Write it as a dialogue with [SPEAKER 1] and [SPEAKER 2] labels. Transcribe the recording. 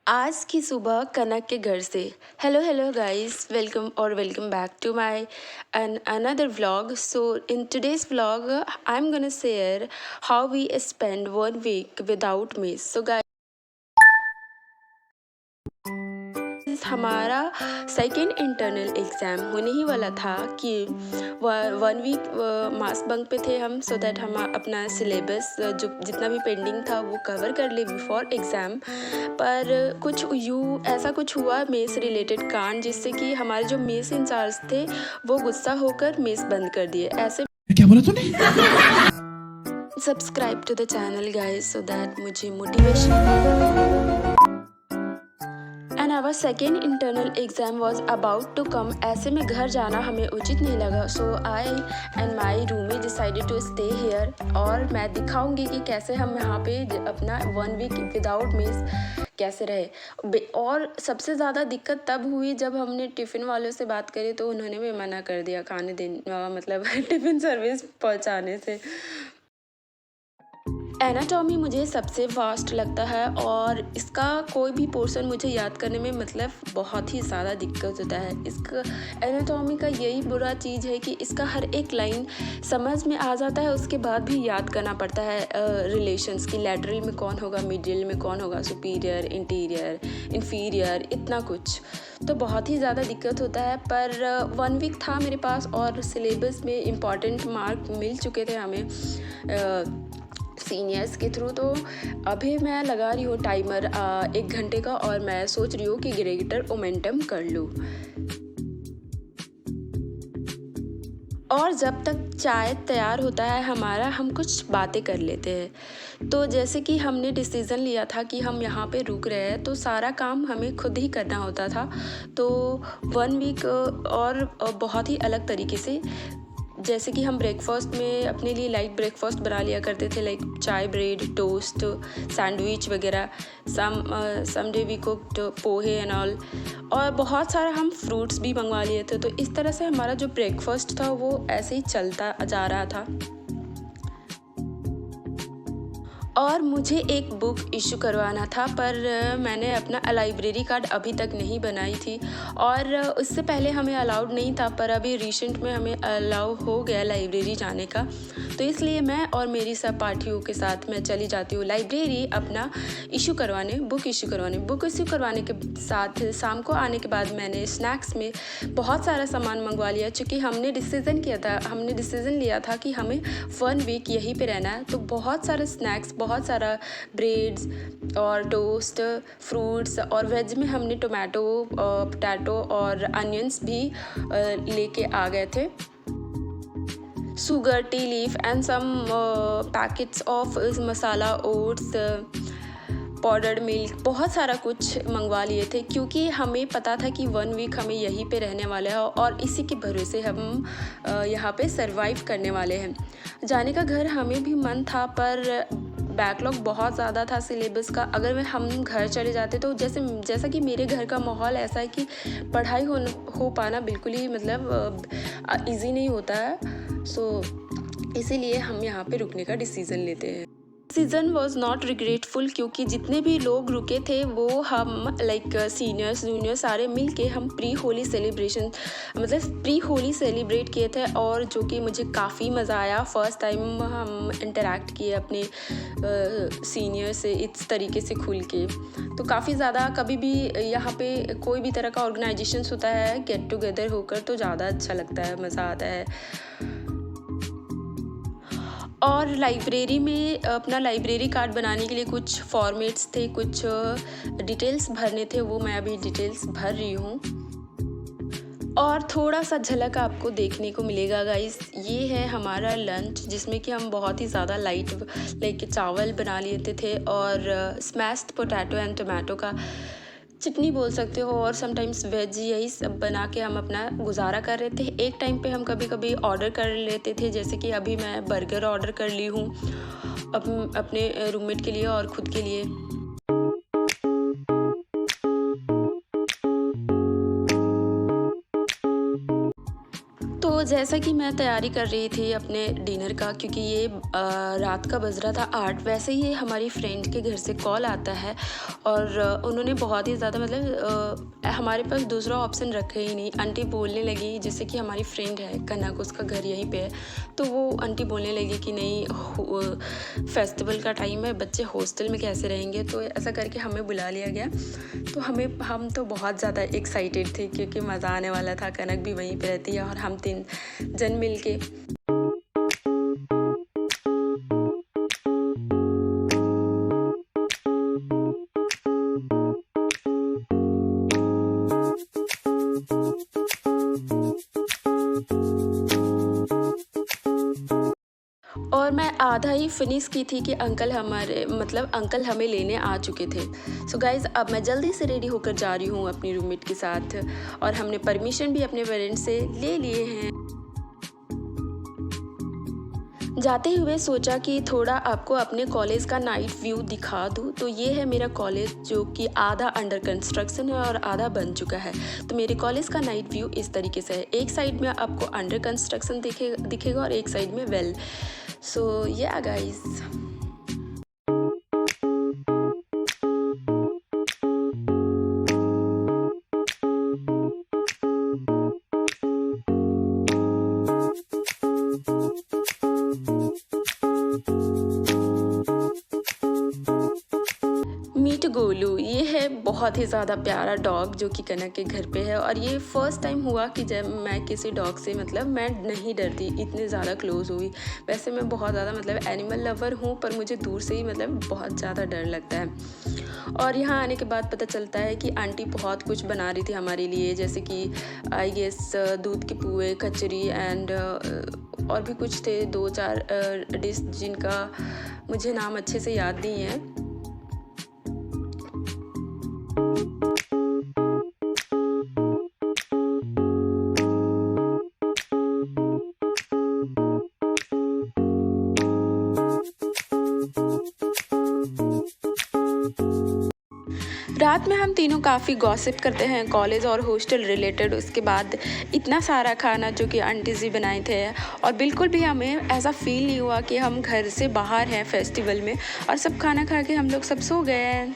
[SPEAKER 1] आज की सुबह कनक के घर से। Hello guys, welcome back to my another vlog. So in today's vlog I'm gonna share how we spend 1 week without meals. So guys, हमारा second internal exam होने ही वाला था कि 1 वीक मास बंक पे थे हम, सो दैट हम अपना सिलेबस जो जितना भी पेंडिंग था वो कवर कर ले बिफोर एग्ज़ाम। पर ऐसा कुछ हुआ मेस रिलेटेड कांड, जिससे कि हमारे जो मेस इंचार्ज थे वो गुस्सा होकर मेस बंद कर दिए। ऐसे
[SPEAKER 2] क्या बोला तूने?
[SPEAKER 1] Subscribe to the channel guys so that मुझे मोटिवेशन। And our second internal exam was about to come. ऐसे में घर जाना हमें उचित नहीं लगा, so I and my roomie decided to stay here. और मैं दिखाऊंगी कि कैसे हम यहाँ पे अपना 1 वीक विदाउट मिस कैसे रहे। और सबसे ज़्यादा दिक्कत तब हुई जब हमने टिफ़िन वालों से बात करी, तो उन्होंने भी मना कर दिया खाने देने मतलब टिफ़िन सर्विस पहुँचाने से। एनाटॉमी मुझे सबसे वास्ट लगता है और इसका कोई भी पोर्शन मुझे याद करने में मतलब बहुत ही ज़्यादा दिक्कत होता है। इसका एनाटॉमी का यही बुरा चीज़ है कि इसका हर एक लाइन समझ में आ जाता है, उसके बाद भी याद करना पड़ता है रिलेशंस की, लैटरल में कौन होगा, मिडिल में कौन होगा, सुपीरियर, इंटीरियर, इन्फीरियर, इतना कुछ तो बहुत ही ज़्यादा दिक्कत होता है। पर 1 वीक था मेरे पास और सिलेबस में इम्पॉर्टेंट मार्क मिल चुके थे हमें सीनियर्स के थ्रू। तो अभी मैं लगा रही हूँ टाइमर 1 घंटे का, और मैं सोच रही हूँ कि ग्रेटर मोमेंटम कर लूँ। और जब तक चाय तैयार होता है हमारा, हम कुछ बातें कर लेते हैं। तो जैसे कि हमने डिसीज़न लिया था कि हम यहाँ पे रुक रहे हैं, तो सारा काम हमें खुद ही करना होता था। तो 1 वीक और बहुत ही अलग तरीके से, जैसे कि हम ब्रेकफास्ट में अपने लिए लाइट ब्रेकफास्ट बना लिया करते थे, लाइक चाय, ब्रेड, टोस्ट, सैंडविच वगैरह। Some day we cooked pohe and all, और बहुत सारा हम फ्रूट्स भी मंगवा लिए थे। तो इस तरह से हमारा जो ब्रेकफास्ट था वो ऐसे ही चलता जा रहा था। और मुझे एक बुक इशू करवाना था, पर मैंने अपना लाइब्रेरी कार्ड अभी तक नहीं बनाई थी, और उससे पहले हमें अलाउड नहीं था, पर अभी रिसेंट में हमें अलाउ हो गया लाइब्रेरी जाने का। तो इसलिए मैं और मेरी सहपाठियों के साथ मैं चली जाती हूँ लाइब्रेरी अपना बुक इशू करवाने के साथ शाम को आने के बाद मैंने स्नैक्स में बहुत सारा सामान मंगवा लिया, क्योंकि हमने डिसीज़न लिया था कि हमें 1 वीक यहीं पे रहना है। तो बहुत सारे स्नैक्स, बहुत सारा ब्रेड्स और टोस्ट, फ्रूट्स, और वेज में हमने टोमेटो, पोटैटो और अनियंस भी लेके आ गए थे। sugar, tea leaf and some packets of masala, oats, powdered milk, बहुत सारा कुछ मंगवा लिए थे, क्योंकि हमें पता था कि 1 वीक हमें यहीं पे रहने वाले हैं और इसी के भरोसे हम यहाँ पे सरवाइव करने वाले हैं। जाने का घर हमें भी मन था, पर बैकलॉग बहुत ज़्यादा था सिलेबस का। अगर हम घर चले जाते तो जैसा कि मेरे घर का माहौल ऐसा है कि पढ़ाई हो पाना बिल्कुल ही मतलब ईजी नहीं होता है। सो इसीलिए हम यहाँ पे रुकने का डिसीज़न लेते हैं। डिसीज़न वॉज नॉट रिग्रेटफुल, क्योंकि जितने भी लोग रुके थे वो हम लाइक सीनियर्स जूनियर सारे मिल के हम प्री होली सेलिब्रेट किए थे, और जो कि मुझे काफ़ी मज़ा आया। फर्स्ट टाइम हम इंटरेक्ट किए अपने सीनियर से इस तरीके से खुल के। तो काफ़ी ज़्यादा, कभी भी यहाँ पे कोई भी तरह का ऑर्गेनाइजेशन होता है गेट टुगेदर होकर, तो ज़्यादा अच्छा लगता है, मज़ा आता है। और लाइब्रेरी में अपना लाइब्रेरी कार्ड बनाने के लिए कुछ फॉर्मेट्स थे, कुछ डिटेल्स भरने थे, वो मैं अभी डिटेल्स भर रही हूँ। और थोड़ा सा झलक आपको देखने को मिलेगा गाइस, ये है हमारा लंच, जिसमें कि हम बहुत ही ज़्यादा लाइक चावल बना लेते थे, और स्मैश्ड पोटैटो एंड टोमेटो का चटनी बोल सकते हो, और समटाइम्स वेज, यही सब बना के हम अपना गुजारा कर रहे थे। एक टाइम पे हम कभी कभी ऑर्डर कर लेते थे, जैसे कि अभी मैं बर्गर ऑर्डर कर ली हूँ अपने रूममेट के लिए और ख़ुद के लिए। तो तो जैसा कि मैं तैयारी कर रही थी अपने डिनर का, क्योंकि ये रात का बज रहा था 8, वैसे ही हमारी फ्रेंड के घर से कॉल आता है और उन्होंने बहुत ही ज़्यादा मतलब हमारे पास दूसरा ऑप्शन रखा ही नहीं। आंटी बोलने लगी, जैसे कि हमारी फ्रेंड है कनक, उसका घर यहीं पे है, तो वो आंटी बोलने लगी कि नहीं फेस्टिवल का टाइम है, बच्चे हॉस्टल में कैसे रहेंगे, तो ऐसा करके हमें बुला लिया गया। तो हम तो बहुत ज़्यादा एक्साइटेड थे क्योंकि मज़ा आने वाला था। कनक भी वहीं पे रहती है और हम 3 जन मिल के और मैं आधा ही फिनिश की थी कि अंकल हमें लेने आ चुके थे। सो गाइज़, अब मैं जल्दी से रेडी होकर जा रही हूँ अपनी रूममेट के साथ और हमने परमिशन भी अपने पेरेंट्स से ले लिए हैं। जाते हुए सोचा कि थोड़ा आपको अपने कॉलेज का नाइट व्यू दिखा दूँ। तो ये है मेरा कॉलेज, जो कि आधा अंडर कंस्ट्रक्शन है और आधा बन चुका है। तो मेरे कॉलेज का नाइट व्यू इस तरीके से है। एक साइड में आपको अंडर कंस्ट्रक्शन दिखेगा और एक साइड में वेल। सो या गाइस, मीट गोलू ये है बहुत ही ज़्यादा प्यारा डॉग जो कि कनक के घर पे है। और ये फर्स्ट टाइम हुआ कि जब मैं किसी डॉग से मैं नहीं डरती, इतने ज़्यादा क्लोज हुई। वैसे मैं बहुत ज़्यादा एनिमल लवर हूँ, पर मुझे दूर से ही बहुत ज़्यादा डर लगता है। और यहाँ आने के बाद पता चलता है कि आंटी बहुत कुछ बना रही थी हमारे लिए, जैसे कि आई गेस दूध के पुए, कचरी एंड और भी कुछ थे 2-4 डिश जिनका मुझे नाम अच्छे से याद नहीं है। रात में हम तीनों काफ़ी गॉसिप करते हैं कॉलेज और हॉस्टल रिलेटेड। उसके बाद इतना सारा खाना जो कि आंटी जी बनाए थे, और बिल्कुल भी हमें ऐसा फील नहीं हुआ कि हम घर से बाहर हैं फेस्टिवल में, और सब खाना खा के हम लोग सब सो गए हैं।